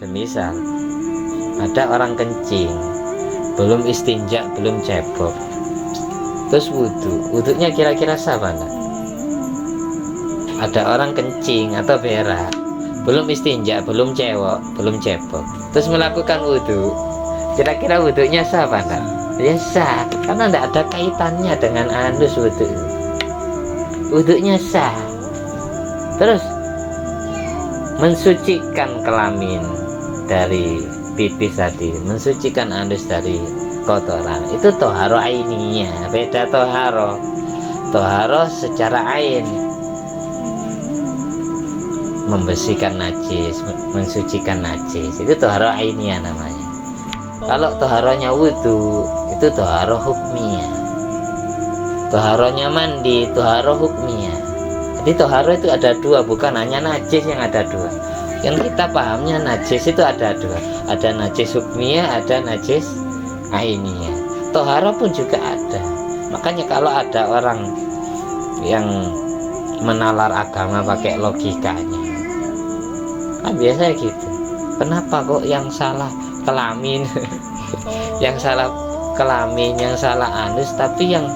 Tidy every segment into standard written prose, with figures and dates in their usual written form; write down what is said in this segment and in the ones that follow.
Semisal ada orang kencing, belum istinja, belum cebok, terus wudhunya kira-kira sah enggak? Ada orang kencing atau berak, belum istinja, belum cebok, terus melakukan wudhu, kira-kira wudhunya sah enggak? Ya sah, karena tidak ada kaitannya dengan anus wudhunya sah. Terus mensucikan kelamin dari pipis tadi, mensucikan anus dari kotoran, itu toharo ainiyah. Beda toharo secara ain, membersihkan najis, mensucikan najis, itu toharo ainiyah namanya. Kalau toharonya wudhu, itu toharo hukmiyah. Toharonya mandi, toharo hukmiyah. Jadi toharo itu ada dua, bukan hanya najis yang ada dua. Yang kita pahamnya najis itu ada dua, ada najis hukmiyah, ada najis ainiyah. Toharo pun juga ada. Makanya kalau ada orang yang menalar agama pakai logikanya, kan biasanya gitu. Kenapa kok yang salah kelamin, yang salah kelamin, yang salah anus, tapi yang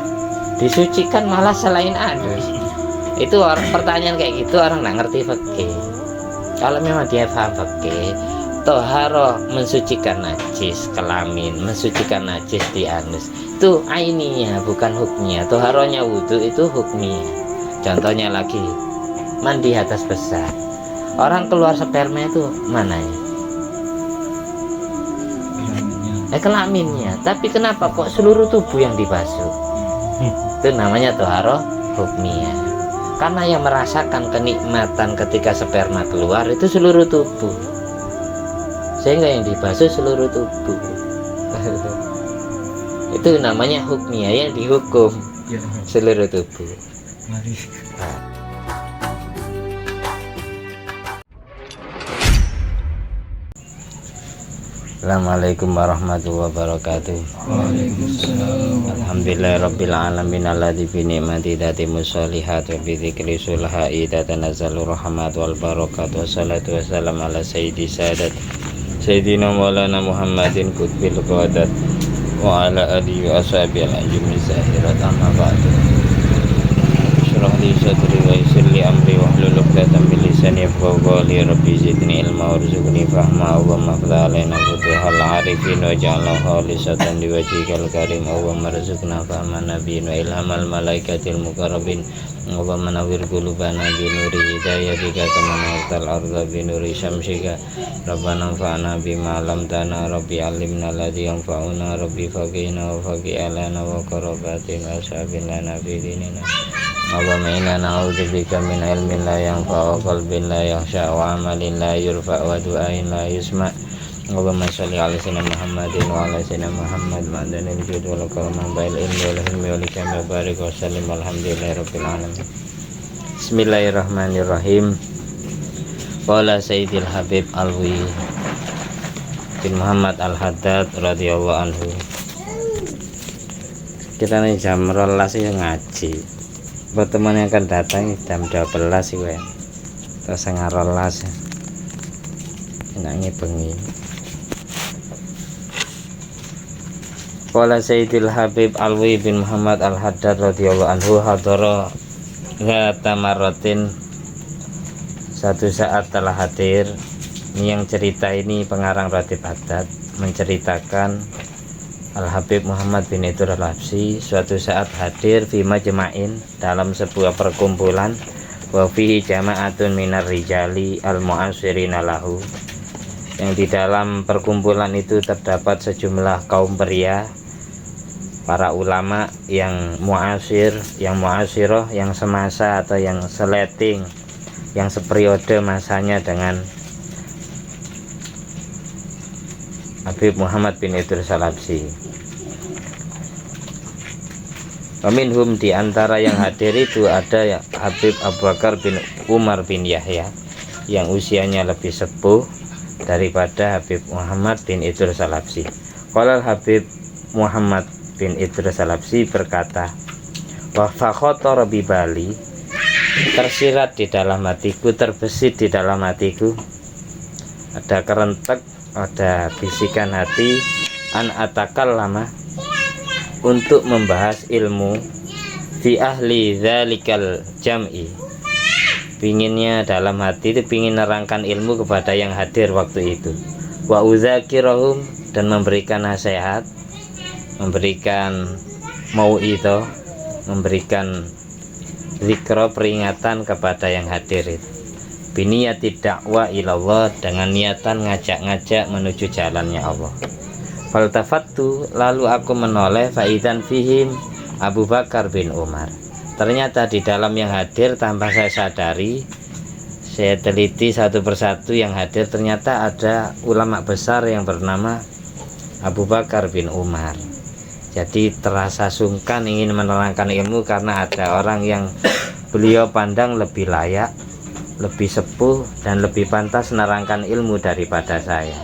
disucikan malah selain anus? Itu orang pertanyaan kayak gitu orang nggak ngerti fikih. Kalau memang dia paham fikih, toharo mensucikan najis kelamin, mensucikan najis di anus, itu ainiyah bukan hukmiyah. Toharonya wudhu itu hukmiyah. Contohnya lagi, mandi atas besar, orang keluar sperma itu mana ya? Kelaminnya. Tapi kenapa kok seluruh tubuh yang dibasuh? Itu namanya toharo hukmiyah. Karena yang merasakan kenikmatan ketika sperma keluar itu seluruh tubuh, sehingga yang dibasuh seluruh tubuh. Itu namanya hukmiyah, yang dihukum seluruh tubuh. Assalamualaikum warahmatullahi wabarakatuh. Alhamdulillahirabbil alamin alladzi bi ni'mati tatimmus sholihat wa bi dzikri sulhai tatanazzalu rahmat wal barakat. Wassalatu wassalamu ala sayyidi sadat sayyidina maulana Muhammadin qutbil qadat wa ala alihi wa ashabihi al-ajmi zahirat amma ba'du. Syrah li sadri wa yassir li amri wa hlul 'uqdatam min lisani yafqahu qawli. Rabbi zidni ilma warzuqni fahma wa mafdha alaina futuhal arifin wa ja'alna khalisatan liwajhikal karim wa marzuqna fahma nabiyyin wa ilhamal malaikatil muqarrabin wa manawwir qulubana bi nuri hidayatika kama nawwartal ardha bi nuri syamsika. Rabbana anfa'na bima 'allamtana rabbi 'allimna alladhi yanfa'una rabbi faqihna wa faqih alana wa qarabatin wa ashabin lana fi dinina. Allahumma inna na'udzubika min ilmin la yanfa' wa qalbin la yakhsha wa amalin la yurfa' wa du'ain la yusma'. Allahumma sholli ala sayyidina Muhammadin wa ala sayyidina Muhammad ma'danil jud wal karam bil ilmi wal hilmi wal hikmah wa barik wa sallim alhamdulillahirabbil alamin. Bismillahirrahmanirrahim. Qala Sayyidil Habib Alwi bin Muhammad Al-Haddad radhiyallahu anhu. Kita nih jam 12 ya ngaji. Pertemuan yang akan datang jam 12 sih gue, terus setengah 12 enaknya bengi. Qala Sayyidil Habib Alwi bin Muhammad Al-Haddad radhiyallahu anhu hadara ghatamaratin, satu saat telah hadir. Ini yang cerita ini pengarang Ratib Haddad menceritakan Al-Habib Muhammad bin Idur Al-Habsyi suatu saat hadir fi majma'in, dalam sebuah perkumpulan, wa fihi jama'atun minar rijali al-mu'asirina lahu, yang di dalam perkumpulan itu terdapat sejumlah kaum pria, para ulama yang mu'asir, yang mu'asiroh, yang semasa atau yang seleting, yang seperiode masanya dengan Habib Muhammad bin Idrus Al-Habsyi. Minhum, di antara yang hadir itu ada Habib Abu Bakar bin Umar bin Yahya, yang usianya lebih sepuh daripada Habib Muhammad bin Idrus Al-Habsyi. Qala Habib Muhammad bin Idrus Al-Habsyi berkata, wa fakhotor bibali, tersirat di dalam hatiku, terbesit di dalam hatiku, ada kerentek, ada bisikan hati, an atakallama, untuk membahas ilmu fi ahli dzalikal jam'i. Pinginnya dalam hati itu pingin nerangkan ilmu kepada yang hadir waktu itu. Wa udzakirahum, dan memberikan nasihat, memberikan mau'idhah, memberikan zikra, peringatan kepada yang hadir itu. Biniyati dakwah ilallah, dengan niatan ngajak-ngajak menuju jalannya Allah. Faltafattu, lalu aku menoleh, faidan fihim Abu Bakar bin Umar. Ternyata di dalam yang hadir, tanpa saya sadari, saya teliti satu persatu yang hadir, ternyata ada ulama besar yang bernama Abu Bakar bin Umar. Jadi terasa sungkan ingin menerangkan ilmu karena ada orang yang beliau pandang lebih layak, lebih sepuh, dan lebih pantas menerangkan ilmu daripada saya.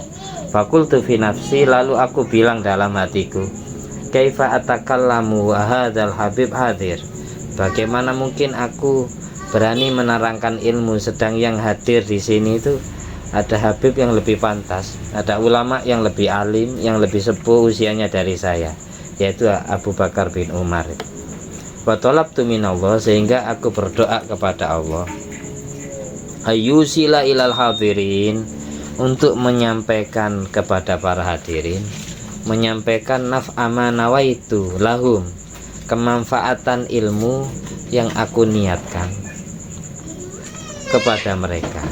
Fakultu fi nafsi, lalu aku bilang dalam hatiku, kaifa atakallamu wa hadzal habib hadir. Bagaimana mungkin aku berani menerangkan ilmu sedang yang hadir di sini itu ada habib yang lebih pantas, ada ulama yang lebih alim, yang lebih sepuh usianya dari saya, yaitu Abu Bakar bin Umar. Wa talabtu minallah, sehingga aku berdoa kepada Allah, ayyusila ilal hadirin, untuk menyampaikan kepada para hadirin, menyampaikan naf'ama nawaitu lahum, kemanfaatan ilmu yang aku niatkan kepada mereka.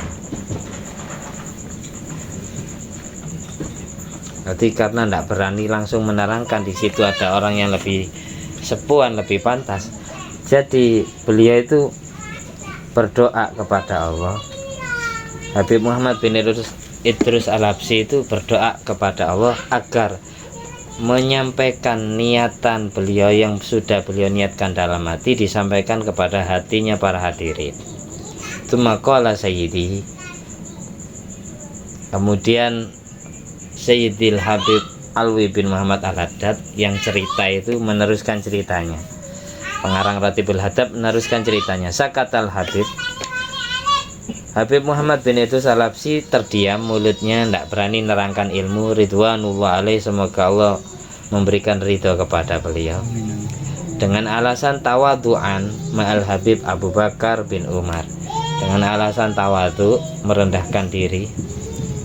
Jadi karena tidak berani langsung menerangkan, di situ ada orang yang lebih sepuhan, lebih pantas. Jadi beliau itu berdoa kepada Allah. Habib Muhammad bin Idrus Al-Habsyi itu berdoa kepada Allah agar menyampaikan niatan beliau yang sudah beliau niatkan dalam hati disampaikan kepada hatinya para hadirin. Tsumma qala sayyidi, kemudian Sayyidil Habib Alwi bin Muhammad Al-Haddad yang cerita itu meneruskan ceritanya. Pengarang Ratibul Hadab meneruskan ceritanya. Sakatal Habib, Habib Muhammad bin Idrus Al-Habsyi terdiam, mulutnya tidak berani nerangkan ilmu. Ridwanullah alaih, semoga Allah memberikan ridho kepada beliau. Dengan alasan tawadu'an ma'al Habib Abu Bakar bin Umar, dengan alasan tawadu, merendahkan diri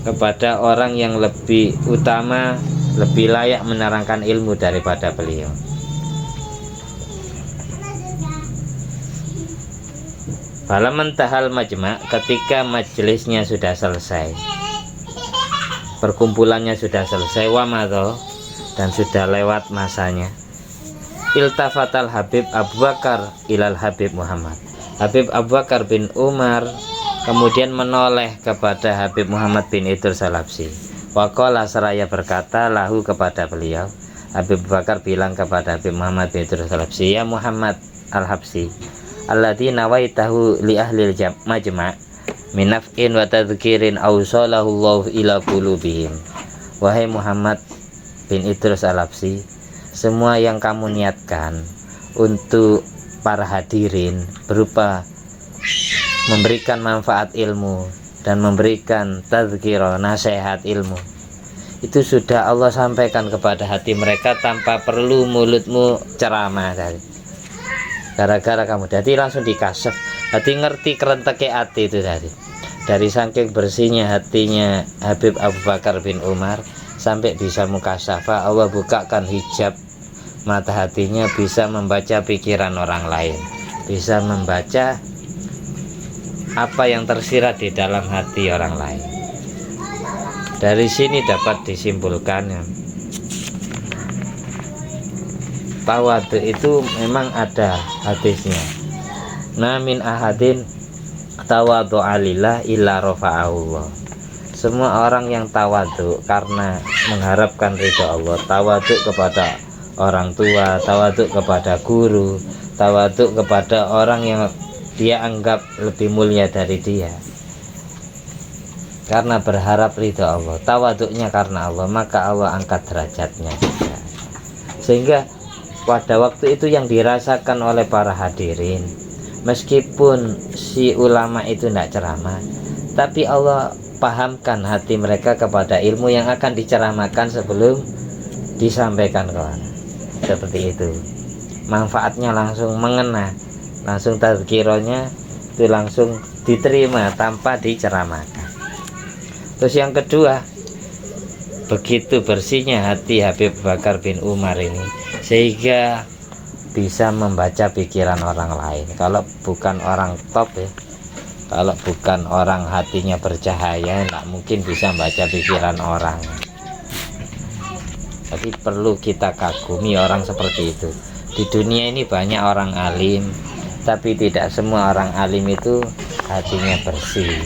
kepada orang yang lebih utama, lebih layak menerangkan ilmu daripada beliau. Falaman tahal majma', ketika majelisnya sudah selesai, perkumpulannya sudah selesai, wamadho, dan sudah lewat masanya, iltafatal Habib Abu Bakar ilal Habib Muhammad. Habib Abu Bakar bin Umar kemudian menoleh kepada Habib Muhammad bin Idrus Al-Habsyi. Waqala, seraya berkata lahu kepada beliau. Habib Abu Bakar bilang kepada Habib Muhammad bin Idrus Al-Habsyi, ya Muhammad Al-Habsyi, alladzi nawaitahu li ahlil majma' min naf'in wa tadhkirin awsalahu Allah ila qulubihim. Wahai Muhammad bin Idrus Al-Habsyi, semua yang kamu niatkan untuk para hadirin berupa memberikan manfaat ilmu dan memberikan tazkirah, nasihat ilmu, itu sudah Allah sampaikan kepada hati mereka tanpa perlu mulutmu ceramah tadi. Gara-gara kamu jadi langsung dikasih hati, ngerti kerenteke hati itu tadi. Dari saking bersihnya hatinya Habib Abu Bakar bin Umar sampai bisa mukasafah, Allah bukakan hijab mata hatinya, bisa membaca pikiran orang lain, bisa membaca apa yang tersirat di dalam hati orang lain. Dari sini dapat disimpulkan ya, tawadu itu memang ada hadisnya. Namin ahadin tawadu alillah illa rafa'ahullah. Semua orang yang tawadu karena mengharapkan ridha Allah, tawadu kepada orang tua, tawadu kepada guru, tawadu kepada orang yang dia anggap lebih mulia dari dia, karena berharap ridha Allah, tawaduknya karena Allah, maka Allah angkat derajatnya juga. Sehingga pada waktu itu yang dirasakan oleh para hadirin, meskipun si ulama itu tidak ceramah, tapi Allah pahamkan hati mereka kepada ilmu yang akan diceramahkan sebelum disampaikan ke orang. Seperti itu, manfaatnya langsung mengena, langsung tazkironya itu langsung diterima tanpa diceramahkan. Terus yang kedua, begitu bersihnya hati Habib Bakar bin Umar ini sehingga bisa membaca pikiran orang lain. Kalau bukan orang top ya, kalau bukan orang hatinya bercahaya, nggak mungkin bisa membaca pikiran orang. Tapi perlu kita kagumi orang seperti itu. Di dunia ini banyak orang alim, tapi tidak semua orang alim itu hatinya bersih.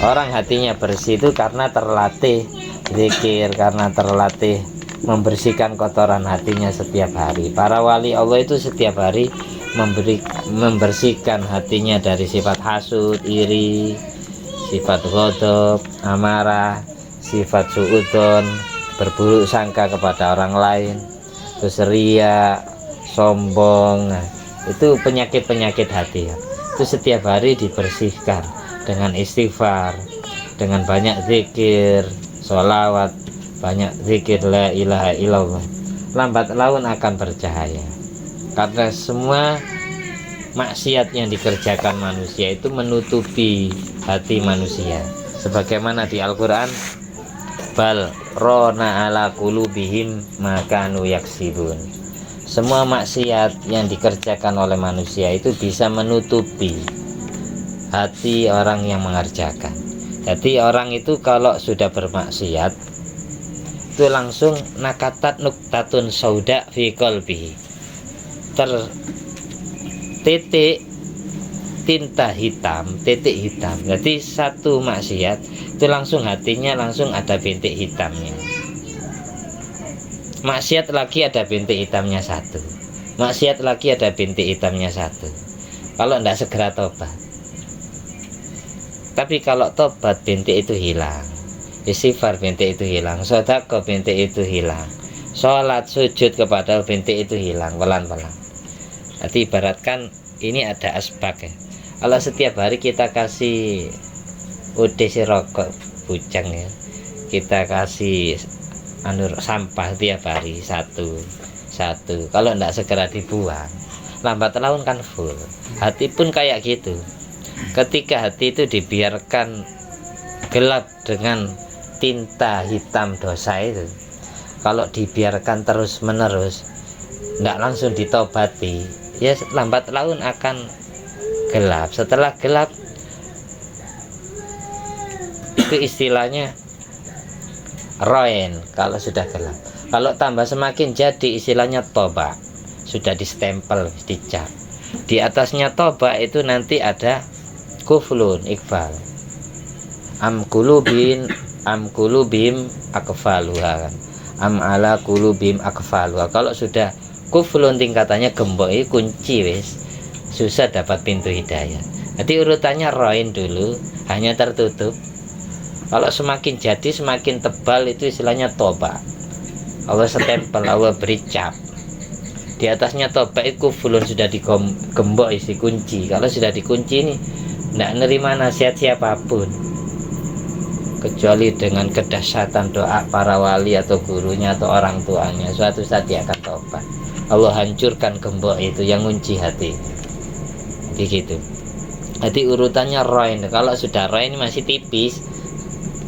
Orang hatinya bersih itu karena terlatih zikir, karena terlatih membersihkan kotoran hatinya setiap hari. Para wali Allah itu setiap hari membersihkan hatinya dari sifat hasud, iri, sifat ghadab, amarah, sifat suudzon, berburuk sangka kepada orang lain, terus riya, sombong. Nah, itu penyakit-penyakit hati ya. Itu setiap hari dibersihkan dengan istighfar, dengan banyak zikir, sholawat, banyak zikir la ilaha illallah. Lambat laun akan bercahaya. Karena semua maksiat yang dikerjakan manusia itu menutupi hati manusia. Sebagaimana di Al-Quran, bal rona ala qulubihim makanu yaksibun. Semua maksiat yang dikerjakan oleh manusia itu bisa menutupi hati orang yang mengerjakan. Jadi orang itu kalau sudah bermaksiat itu langsung nakatat nuktatun sauda fi qalbihi, titik tinta hitam, titik hitam. Jadi satu maksiat itu langsung hatinya langsung ada bintik hitamnya. Maksiat lagi ada bintik hitamnya satu, maksiat lagi ada bintik hitamnya satu. Kalau tidak segera tobat. Tapi kalau tobat bintik itu hilang, istighfar bintik itu hilang, sedekah bintik itu hilang, sholat sujud kepada bintik itu hilang pelan-pelan. Jadi ibaratkan ini ada asbak ya. Kalau setiap hari kita kasih udesi rokok bujang ya, kita kasih sampah tiap hari satu. Kalau tidak segera dibuang, lambat laun kan full. Hati pun kayak gitu. Ketika hati itu dibiarkan gelap dengan tinta hitam dosa itu, kalau dibiarkan terus menerus, tidak langsung ditobati, ya lambat laun akan gelap. Setelah gelap itu istilahnya roen. Kalau sudah gelap, kalau tambah semakin jadi istilahnya toba, sudah distempel, dicap. Di atasnya toba itu nanti ada kuflun, ikfal, am kulubim akfaluha kan, am ala kulubim akfaluha. Kalau sudah kuflun tingkatannya gembok, kunci wis, susah dapat pintu hidayah. Jadi urutannya roin dulu, hanya tertutup. Kalau semakin jadi semakin tebal itu istilahnya toba. Allah stempel, Allah beri cap. Di atasnya toba itu kuflun, sudah digembok isi kunci. Kalau sudah dikunci ini tidak nerima nasihat siapapun kecuali dengan kedahsyatan doa para wali atau gurunya atau orang tuanya. Suatu saat dia akan tobat. Allah hancurkan gembok itu yang ngunci hati. Begitu. Jadi urutannya roin. Kalau sudah roin masih tipis,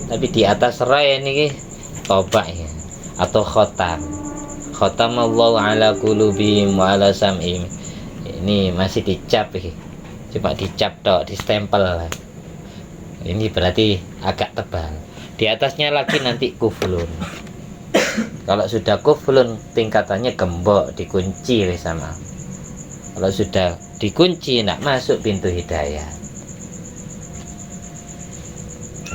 tapi di atas roin ini tobat ya, atau khotam. Khotamallahu ala qulubihim wa ala sam'ihim. Ini masih dicap ya. Cuma dicap tok, distempel. Ini berarti agak tebal. Di atasnya lagi nanti kuflun. Kalau sudah kuflun tingkatannya gembok, dikunci sama. Kalau sudah dikunci tidak masuk pintu hidayah,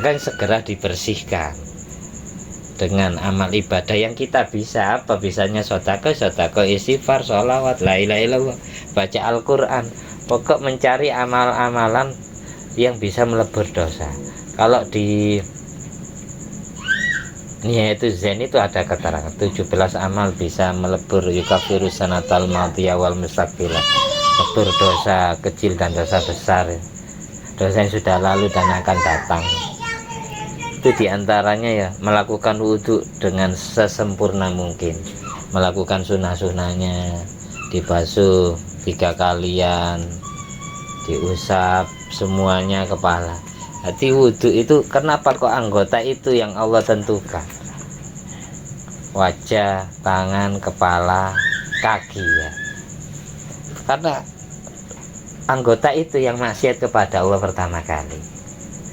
kan segera dibersihkan dengan amal ibadah yang kita bisa. Apa bisanya? Sedekah, istighfar, sholawat, la ilaha illallah, baca Al-Quran. Pokok mencari amal-amalan yang bisa melebur dosa. Kalau di Nihayatu Zen itu ada keterangan 17 amal bisa melebur yukafiru sanatal madiyah wal mustaqbilah, melebur dosa kecil dan dosa besar, dosa yang sudah lalu dan akan datang. Itu diantaranya ya melakukan wudhu dengan sesempurna mungkin, melakukan sunnah-sunnahnya, dibasuh 3 kalian, diusap semuanya kepala. Jadi wudhu itu kenapa kok anggota itu yang Allah tentukan? Wajah, tangan, kepala, kaki ya. Karena anggota itu yang maksiat kepada Allah pertama kali,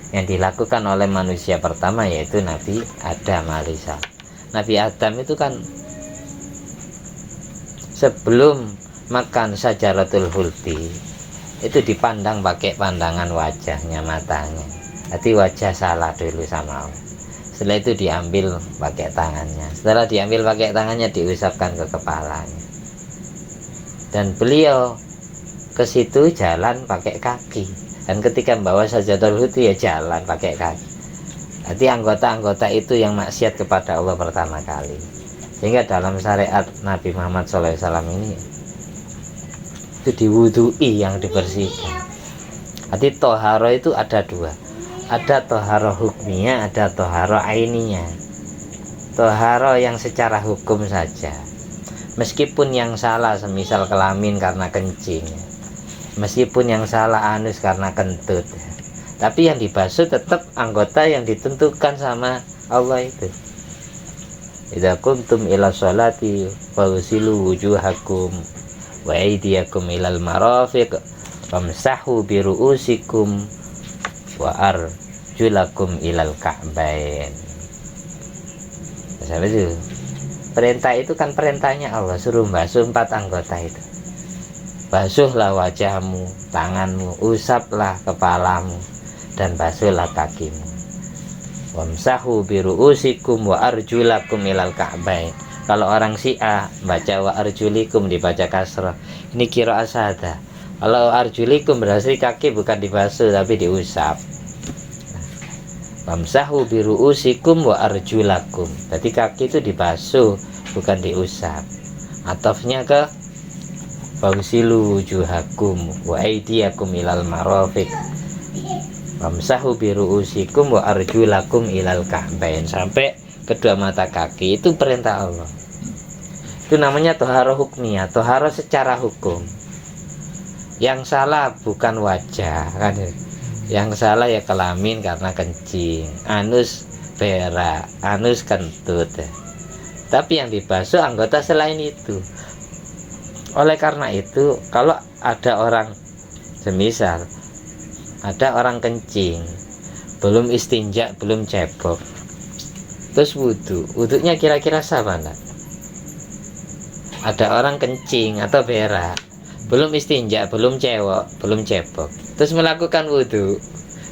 yang dilakukan oleh manusia pertama yaitu Nabi Adam alaihissalam. Nabi Adam itu kan sebelum makan syajaratul khuldi itu dipandang pakai pandangan wajahnya, matanya. Jadi wajah salah dulu sama Allah. Setelah itu diambil pakai tangannya. Setelah diambil pakai tangannya diusapkan ke kepalanya. Dan beliau ke situ jalan pakai kaki. Dan ketika membawa syajaratul khuldi ya jalan pakai kaki. Jadi anggota-anggota itu yang maksiat kepada Allah pertama kali. Sehingga dalam syariat Nabi Muhammad SAW ini itu diwudui, yang dibersihkan. Jadi toharo itu ada 2. Ada toharo hukmiyah, ada toharo ainiyah. Toharo yang secara hukum saja, meskipun yang salah semisal kelamin karena kencing, meskipun yang salah anus karena kentut, tapi yang dibasuh tetap anggota yang ditentukan sama Allah itu. Idza kuntum ila sholati fawsilu wujuhakum wa aydiyakum ilal marafiq famsahu bi ru'usikum wa arjulakum ilal ka'bain. Sampai itu perintah itu kan perintahnya Allah, suruh basuh 4 anggota itu. Basuhlah wajahmu, tanganmu, usaplah kepalamu, dan basuhlah kakimu. Wamsahu biru'usikum wa arjulakum ilal ka'bain. Kalau orang Syiah baca wa arjulikum dibaca kasrah. Ini qiraah syadza. Kalau arjulikum berarti kaki bukan dibasuh tapi diusap. Wamsahu biru'usikum wa arjulakum. Jadi kaki itu dibasuh bukan diusap. Atafnya ke fawsilu wujuhakum wa aydiyakum ilal marafiq wamsahu biru'usikum wa arjulakum ilal ka'bain, sampai kedua mata kaki. Itu perintah Allah. Itu namanya toharo hukmiyah, toharo secara hukum. Yang salah bukan wajah kan, yang salah ya kelamin karena kencing, anus berak, anus kentut, tapi yang dibasuh anggota selain itu. Oleh karena itu, kalau ada orang, semisal ada orang kencing, belum istinja, belum cebok, terus wudhunya kira-kira sama enggak? Ada orang kencing atau berak, belum istinja, belum cebok, terus melakukan wudhu,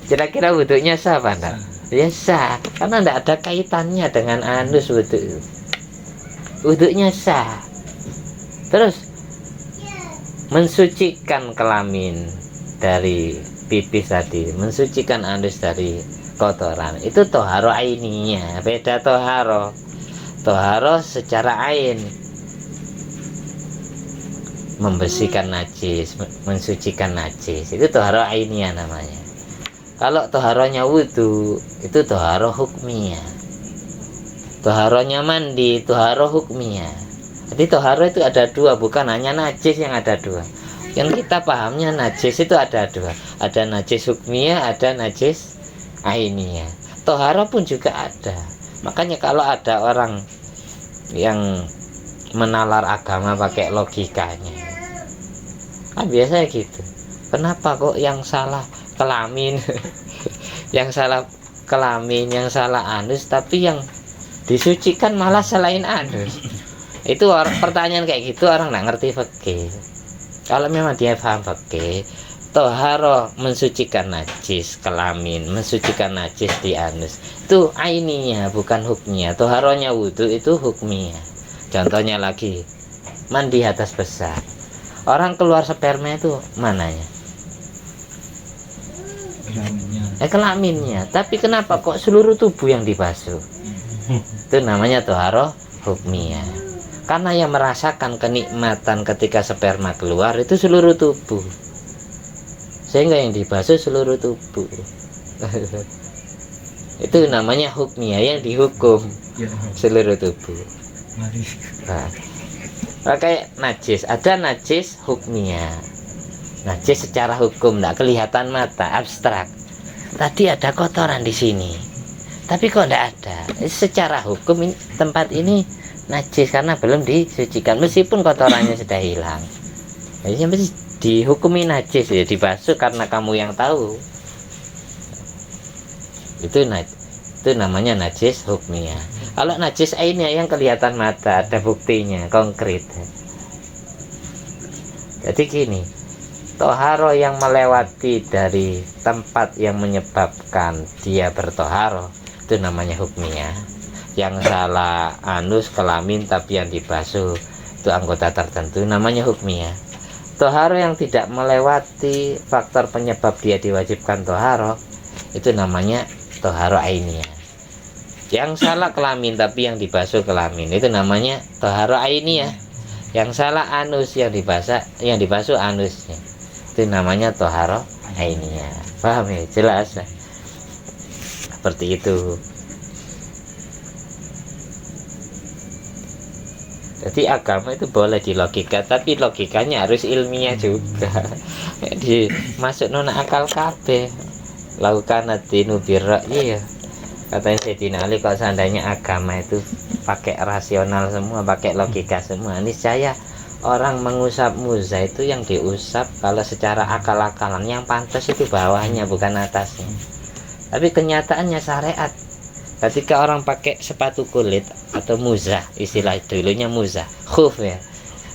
kira-kira wudhunya sah apa enggak? Ya sah, karena enggak ada kaitannya dengan anus wudhu. Wudhunya sah. Terus mensucikan kelamin dari pipis tadi, mensucikan anus dari kotoran, itu toharo ainiyah. Beda toharo secara ain, membersihkan najis, mensucikan najis, itu toharo ainiyah namanya. Kalau toharonya wudhu itu toharo hukmiyah. Toharonya mandi toharo hukmiyah. Jadi toharo itu ada 2, bukan hanya najis yang ada 2. Yang kita pahamnya najis itu ada 2. Ada najis hukmiyah, ada najis ainiyah. Toharo pun juga ada. Makanya kalau ada orang yang menalar agama pakai logikanya, kan biasanya gitu. Kenapa kok yang salah kelamin, yang salah kelamin, yang salah anus, tapi yang disucikan malah selain anus? Itu pertanyaan kayak gitu orang nggak ngerti fikih. Kalau memang dia paham fikih, toharo mensucikan najis kelamin, mensucikan najis di anus, itu ainiyah bukan hukmiyah. Toharonya wudhu itu hukmiyah. Contohnya lagi, mandi atas besar, orang keluar sperma itu mananya? Kelaminnya. Tapi kenapa kok seluruh tubuh yang dibasuh? Itu namanya toharo hukmiyah. Karena yang merasakan kenikmatan ketika sperma keluar itu seluruh tubuh, sehingga yang dibasuh seluruh tubuh. Itu namanya hukmiyah, yang dihukum seluruh tubuh. Nah, kayak najis, ada najis hukmiyah. Najis secara hukum tidak kelihatan mata, abstrak. Tadi ada kotoran di sini, tapi kok tidak ada. Secara hukum tempat ini najis karena belum disucikan, meskipun kotorannya sudah hilang. Jadi mesti dihukumi najis, ya dibasuh karena kamu yang tahu. Itu namanya najis hukmiyah. Kalau najis ainiyah yang kelihatan mata, ada buktinya konkret. Jadi gini, toharo yang melewati dari tempat yang menyebabkan dia bertoharo, itu namanya hukmiyah. Yang salah anus, kelamin tapi yang dibasuh itu anggota tertentu, namanya hukmiyah. Toharo yang tidak melewati faktor penyebab dia diwajibkan toharo, itu namanya toharo ainiyah. Yang salah kelamin tapi yang dibasuh kelamin, itu namanya toharo ainiyah. Yang salah anus, yang dibasuh anusnya, itu namanya toharo ainiyah. Paham ya? Jelas ya? Seperti itu. Jadi agama itu boleh dilogika, tapi logikanya harus ilmiah juga. Masuk nona akal kabeh. Lakukan adinu birra, iya. Katanya Sayyidina Ali, kalau seandainya agama itu pakai rasional semua, pakai logika semua, niscaya orang mengusap muza itu yang diusap kalau secara akal-akalan yang pantas itu bawahnya, bukan atasnya. Tapi kenyataannya syariat, ketika orang pakai sepatu kulit atau muza, istilah dulunya muza, khuf ya,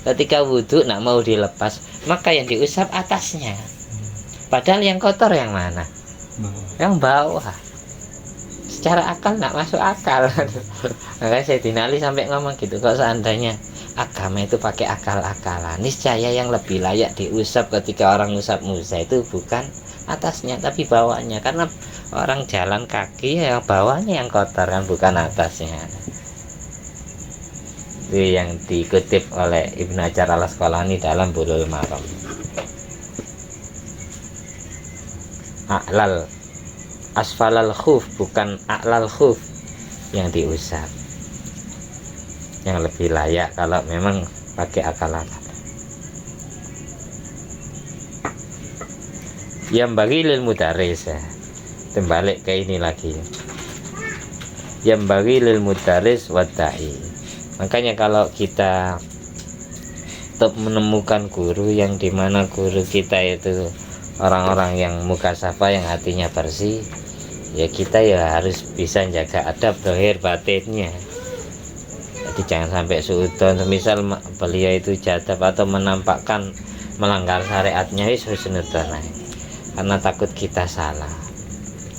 ketika wudhu nak mau dilepas, maka yang diusap atasnya, padahal yang kotor yang mana? Yang bawah. Secara akal nak masuk akal. Makanya Sayyidina Ali sampai ngomong gitu, kalau seandainya agama itu pakai akal-akalan, niscaya yang lebih layak diusap ketika orang usap muza itu bukan atasnya tapi bawahnya, karena orang jalan kaki ya bawahnya yang kotor kan, bukan atasnya. Itu yang dikutip oleh Ibnu Hajar al-Asqalani dalam Bulughul Maram. A'lal asfalal khuf, bukan a'lal khuf yang diusap. Yang lebih layak kalau memang pakai akal-akal. Yang bagi lil mudaris ya. Kembali ke ini lagi. Yang bagi lil mudaris wadai. Makanya kalau kita tetap menemukan guru yang dimana guru kita itu orang-orang yang mukasafah, yang hatinya bersih, ya kita ya harus bisa jaga adab zahir batinnya. Jadi jangan sampai suudon, misal beliau itu jadab atau menampakkan melanggar syariatnya, husnudon, karena takut kita salah.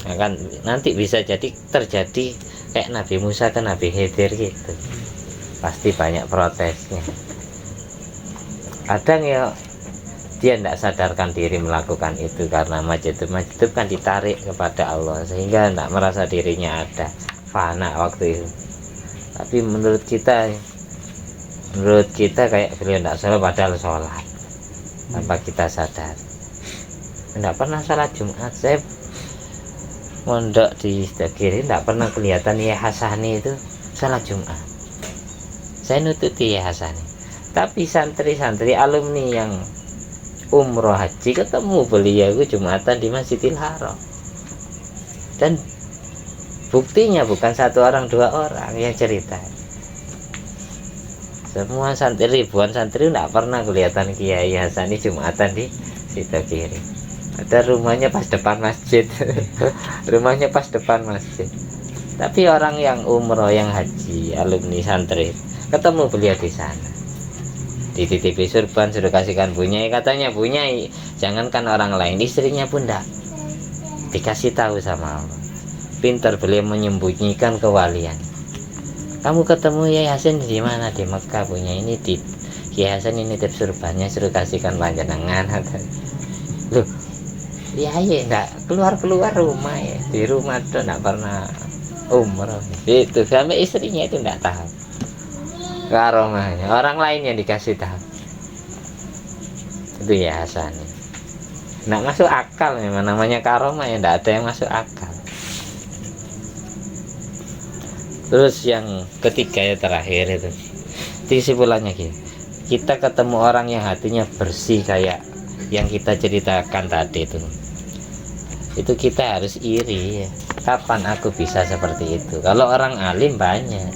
Nah, kan nanti bisa jadi terjadi kayak Nabi Musa ke Nabi Khidir gitu, pasti banyak protesnya. Kadang ya dia tidak sadarkan diri melakukan itu karena majidub kan ditarik kepada Allah, sehingga tidak merasa dirinya ada, fana waktu itu. Tapi menurut kita kayak beliau tidak sholat padahal sholat tanpa kita sadar. Tidak pernah sholat Jumat, saya mondok di Sidagiri tidak pernah kelihatan ya Hasani itu sholat Jumat. Saya nututi ya Hasani, tapi santri-santri alumni yang umroh haji ketemu beliau itu Jumatan di Masjidil Haram, dan buktinya bukan satu orang dua orang yang cerita, semua santri, ribuan santri tidak pernah kelihatan Kiai Hasani Jumatan di Sidagiri. Ada rumahnya pas depan masjid. Rumahnya pas depan masjid. Tapi orang yang umroh, yang haji, alumni santri ketemu beliau di sana, dititipi surban, sudah kasihkan bunyai, katanya bunyai jangankan orang lain, istrinya pun tidak dikasih tahu sama Allah. Pintar beliau menyembunyikan kewalian. Kamu ketemu Yai Hasan di mana? Di Mekah, punya ini di Yai Hasan ini tip surbannya, suruh kasihkan panjenengan. Loh, Yai enggak keluar rumah ya, di rumah tuh enggak pernah umroh. Itu sampai istrinya itu enggak tahu karomahnya, orang lain yang dikasih tahu. Itu Yai Hasan. Enggak masuk akal memang, namanya karomah ya, enggak ada yang masuk akal. Terus yang ketiga ya terakhir itu kesimpulannya gini, kita ketemu orang yang hatinya bersih kayak yang kita ceritakan tadi itu kita harus iri ya. Kapan aku bisa seperti itu? Kalau orang alim banyak,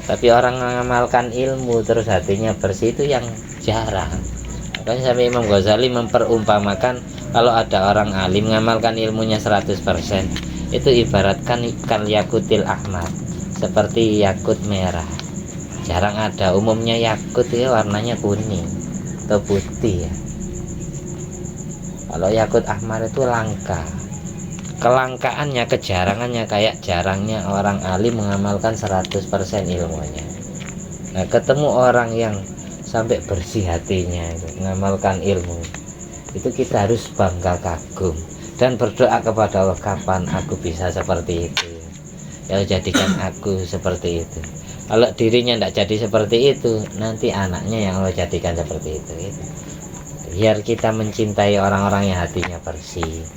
tapi orang mengamalkan ilmu terus hatinya bersih itu yang jarang. Makanya sampai Imam Ghazali memperumpamakan kalau ada orang alim mengamalkan ilmunya 100%, itu ibaratkan kal yakutil ahmar, seperti yakut merah. Jarang ada, umumnya yakut ya warnanya kuning atau putih ya. Kalau yakut ahmar itu langka. Kelangkaannya, kejarangannya kayak jarangnya orang alim mengamalkan 100% ilmunya. Nah, ketemu orang yang sampai bersih hatinya itu, mengamalkan ilmu, itu kita harus bangga, kagum, dan berdoa kepada Allah, kapan aku bisa seperti itu ya, jadikan aku seperti itu. Kalau dirinya tidak jadi seperti itu, nanti anaknya yang Allah jadikan seperti itu. Biar kita mencintai orang-orang yang hatinya bersih.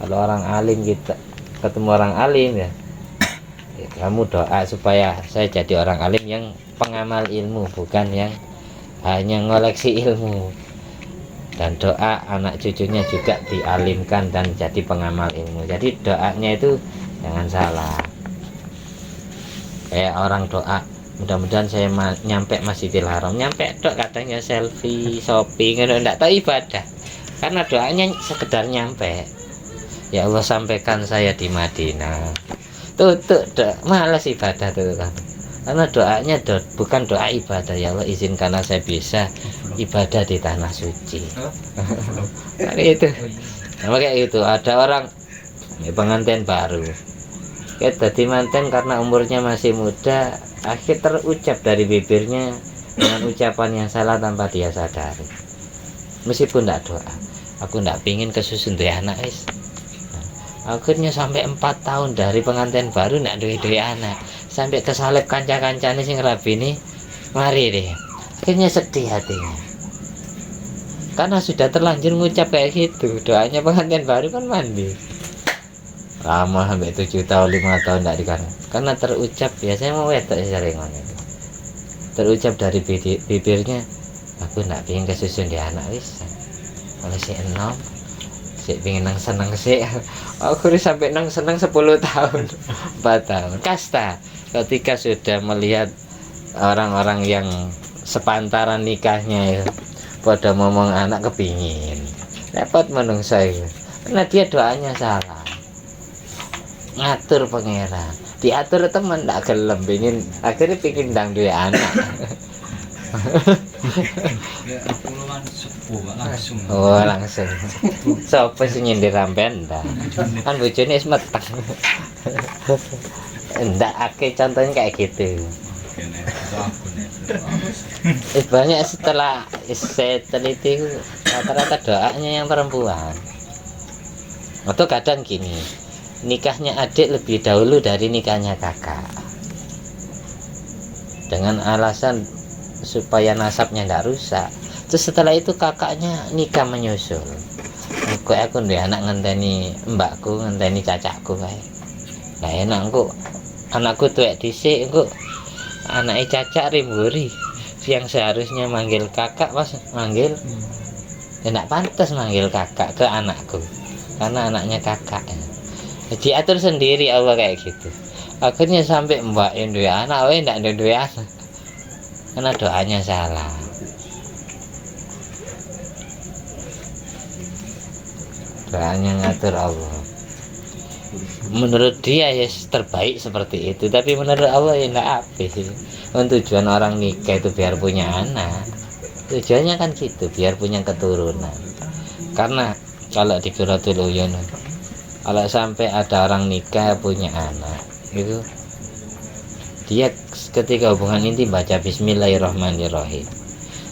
Kalau orang alim, kita ketemu orang alim ya, kamu doa supaya saya jadi orang alim yang pengamal ilmu, bukan yang hanya ngoleksi ilmu. Dan doa anak cucunya juga dialimkan dan jadi pengamal ilmu. Jadi doanya itu jangan salah. Kayak orang doa, mudah-mudahan saya nyampe Masjidil Haram, nyampe dok katanya selfie, shopping, enggak tahu ibadah. Karena doanya sekedar nyampe. Ya Allah, sampaikan saya di Madinah. Tuh malas ibadah tuh kan. Karena doanya bukan doa ibadah. Ya Allah, izinkanlah saya bisa ibadah di tanah suci. Nah, itu. Nah, kayak gitu. Ada orang pengantin baru. Kita di manten karena umurnya masih muda, akhir terucap dari bibirnya dengan ucapan yang salah tanpa dia sadari. Meskipun tidak doa, aku tidak pingin kesusun dari anak es. Akhirnya sampai 4 tahun dari pengantin baru nak duwe anak, sampai kesalip kanca-kancane sing rabine mari deh. Akhirnya sedih hatinya, karena sudah terlanjur ngucap kayak gitu. Doanya pengantin baru kan mandi lama sampai 7 tahun 5 tahun tidak dikasih, karena terucap. Biasanya mau wedok sering itu terucap dari bibirnya, aku nak pengen kesusun di anak wis oleh si enom si pengen nang seneng sih. Aku sampai nang seneng 10 tahun 4 tahun kasta. Ketika sudah melihat orang-orang yang sepantaran nikahnya ya, pada ngomong anak kepingin repot menungsa itu, karena dia doanya salah. Ngatur pangeran, diatur teman tak gelem, pingin akhirnya pingin dang duwe anak. Oh langsung. Sopo sing nyindir sampean ta? Kan bojone wis meteng. Ndak akeh contohnya kayak gitu. Banyak setelah saya teliti rata-rata doanya yang perempuan. Atau kadang gini, nikahnya adik lebih dahulu dari nikahnya kakak, dengan alasan supaya nasabnya tidak rusak. Terus setelah itu kakaknya nikah menyusul. Aku ndek anak ngenteni mbakku, ngenteni cacakku kae. Lah enak kok anakku tuwek dhisik kok anake cacak rimburi. Yang seharusnya manggil kakak pas manggil enak pantas manggil kakak ke anakku, karena anaknya kakak. Diatur sendiri Allah kayak gitu. Akhirnya sampai mbak duwe anak, ndak duwe anak, karena doanya salah. Doanya ngatur Allah. Menurut dia ya terbaik seperti itu, tapi menurut Allah ya ndak apik. Tujuan orang nikah itu biar punya anak. Tujuannya kan gitu, biar punya keturunan. Karena kalau di Quratul Uyun, kalau sampai ada orang nikah punya anak, itu dia ketika hubungan intim baca Bismillahirrahmanirrahim.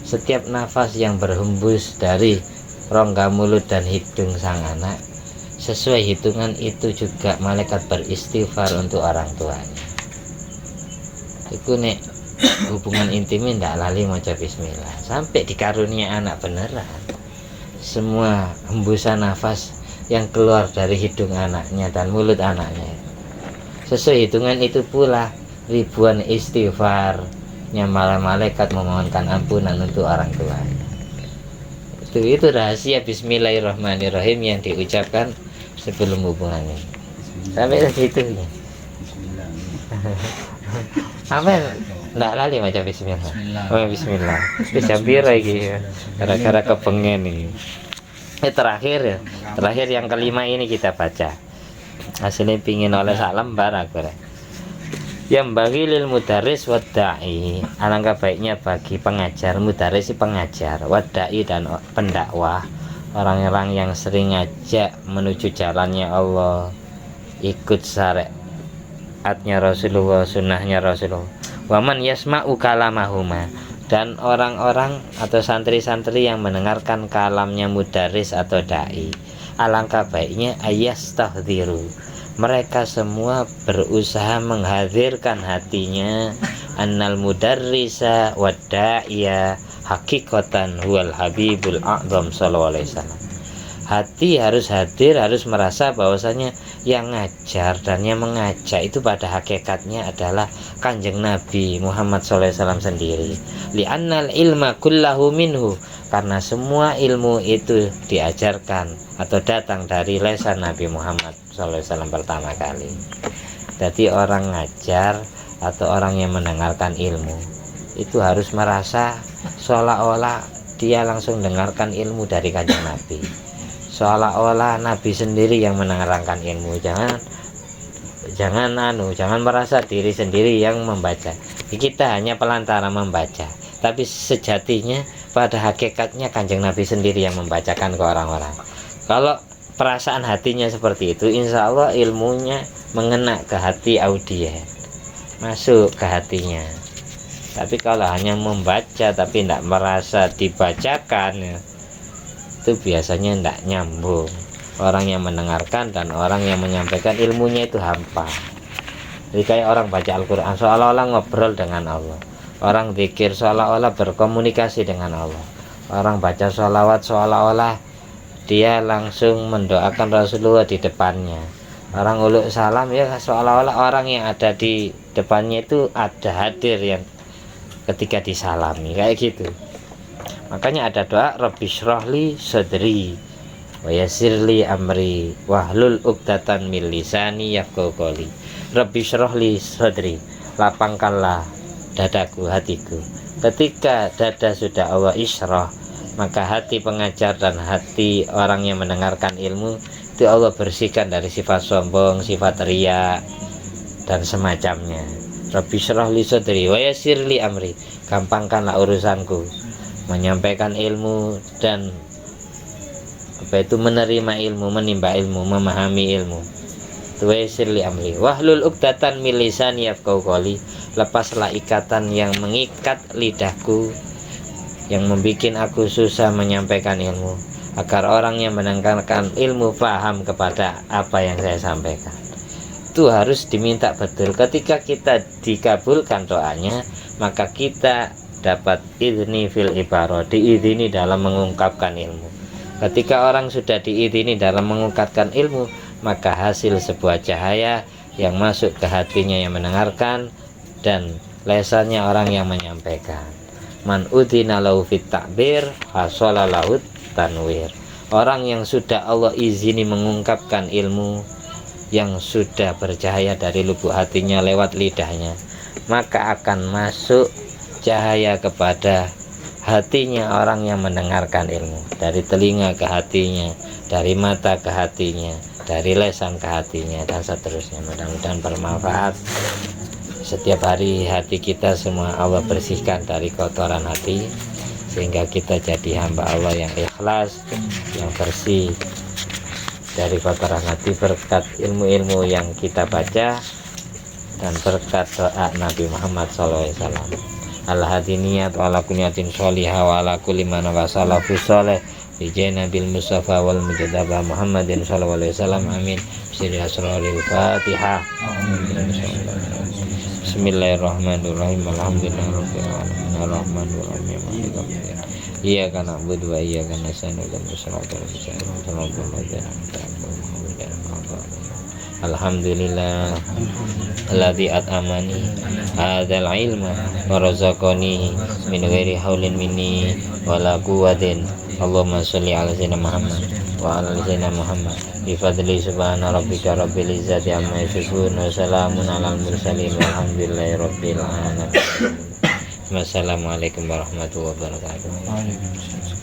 Setiap nafas yang berhembus dari rongga mulut dan hidung sang anak, sesuai hitungan itu juga malaikat beristighfar untuk orang tuanya. Itu nek hubungan intim tidak lali maca bismillah sampai dikarunia anak beneran. Semua hembusan nafas yang keluar dari hidung anaknya dan mulut anaknya Sesuai hitungan itu pula ribuan istighfarnya malaikat memohonkan ampunan untuk orang tua. Itu rahasia Bismillahirrahmanirrahim yang diucapkan sebelum hubungan ini. Sampai situ ya. Apa? Nggak lali macam Bismillah. Oh Bismillah. Bisa bira iki. Gara-gara kepengen nih. Terakhir yang kelima ini kita baca. Hasilnya pingin oleh sak lembar aku. Yang bagi lil mudaris wadai, alangkah baiknya bagi pengajar, mudaris pengajar, wadai dan pendakwah, orang-orang yang sering ngajak menuju jalannya Allah, ikut syariatnya Rasulullah, sunnahnya Rasulullah. Waman yasma'u kalamahuma, dan orang-orang atau santri-santri yang mendengarkan kalamnya mudaris atau dai, alangkah baiknya ayastahdhiru, mereka semua berusaha menghadirkan hatinya annal mudarrisa wa da'iya hakikatan huwal habibul a'zam sallallahu alaihi wasallam. Hati harus hadir, harus merasa bahwasanya yang ngajar dan yang mengajak itu pada hakikatnya adalah Kanjeng Nabi Muhammad sallallahu alaihi wasallam sendiri. Li'annal ilma kullahu minhu, karena semua ilmu itu diajarkan atau datang dari lesan Nabi Muhammad sallallahu alaihi wasallam pertama kali. Jadi orang ngajar atau orang yang mendengarkan ilmu itu harus merasa seolah-olah dia langsung dengarkan ilmu dari Kanjeng Nabi, seolah-olah Nabi sendiri yang menerangkan ilmu. Jangan merasa diri sendiri yang membaca. Kita hanya pelantara membaca, tapi sejatinya pada hakikatnya Kanjeng Nabi sendiri yang membacakan ke orang-orang. Kalau perasaan hatinya seperti itu, insya Allah ilmunya mengena ke hati audien, masuk ke hatinya. Tapi kalau hanya membaca tapi tidak merasa dibacakan, itu biasanya tidak nyambung. Orang yang mendengarkan dan orang yang menyampaikan ilmunya itu hampa. Jadi kayak orang baca Al-Quran seolah-olah ngobrol dengan Allah, orang zikir seolah-olah berkomunikasi dengan Allah, orang baca sholawat seolah-olah dia langsung mendoakan Rasulullah di depannya, orang uluk salam ya seolah-olah orang yang ada di depannya itu ada hadir yang ketika disalami, kayak gitu. Makanya ada doa Rabbi syrahli sadri wa yassirli amri wahlul uqdatan min lisani yafqahu qawli. Rabbi syrahli sadri, lapangkanlah dadaku, hatiku. Ketika dada sudah Allah isyrah, maka hati pengajar dan hati orang yang mendengarkan ilmu itu Allah bersihkan dari sifat sombong, sifat riya dan semacamnya. Rabbi syrahli sadri wa yassirli amri, gampangkanlah urusanku, menyampaikan ilmu dan menerima ilmu, menimba ilmu, memahami ilmu. Tuwaisirli amri wahlul uqdatan min lisani yafqahu qawli, lepaslah ikatan yang mengikat lidahku, yang membuat aku susah menyampaikan ilmu, agar orang yang mendengarkan ilmu paham kepada apa yang saya sampaikan. Itu harus diminta betul. Ketika kita dikabulkan doanya, maka kita dapat idzni fil ibarah, diizini dalam mengungkapkan ilmu. Ketika orang sudah diizini dalam mengungkapkan ilmu, maka hasil sebuah cahaya yang masuk ke hatinya yang mendengarkan dan lesannya orang yang menyampaikan. Man udzina lahu fit ta'bir hasala lahu tanwir. Orang yang sudah Allah izini mengungkapkan ilmu, yang sudah bercahaya dari lubuk hatinya lewat lidahnya, maka akan masuk cahaya kepada hatinya orang yang mendengarkan ilmu, dari telinga ke hatinya, dari mata ke hatinya, dari lesan ke hatinya, dan seterusnya. Mudah-mudahan bermanfaat. Setiap hari hati kita semua Allah bersihkan dari kotoran hati, sehingga kita jadi hamba Allah yang ikhlas, yang bersih dari kotoran hati, berkat ilmu-ilmu yang kita baca dan berkat doa Nabi Muhammad SAW. Al-hadiniyat wa ala kunyatin sholihah wa ala kulli man wasalafu sholih bijai Nabil Mustafa wal Mujadaba Muhammadin sallallahu alaihi wasallam. Amin. Bismillahirrahmanirrahim. Bismillahirrahmanirrahim. Alhamdulillahirabbil alamin. Arrahmanirrahim. Iyyaka na'budu wa iyyaka nasta'in. Ihdinas siratal mustaqim. Shiratal ladzina an'amta 'alaihim. Alhamdulillah alladzi at'amani hadzal ilma wa razaqani min ghairi haulin minni wala quwwatin. Allahumma sholli ala sayyidina Muhammad wa ala ali sayyidina Muhammad bi fadli subhana rabbika rabbil izzati amma yasifun wa salamun alal mursalin walhamdulillahi rabbil alamin. Wassalamualaikum warahmatullahi wabarakatuh. Waalaikumsalam.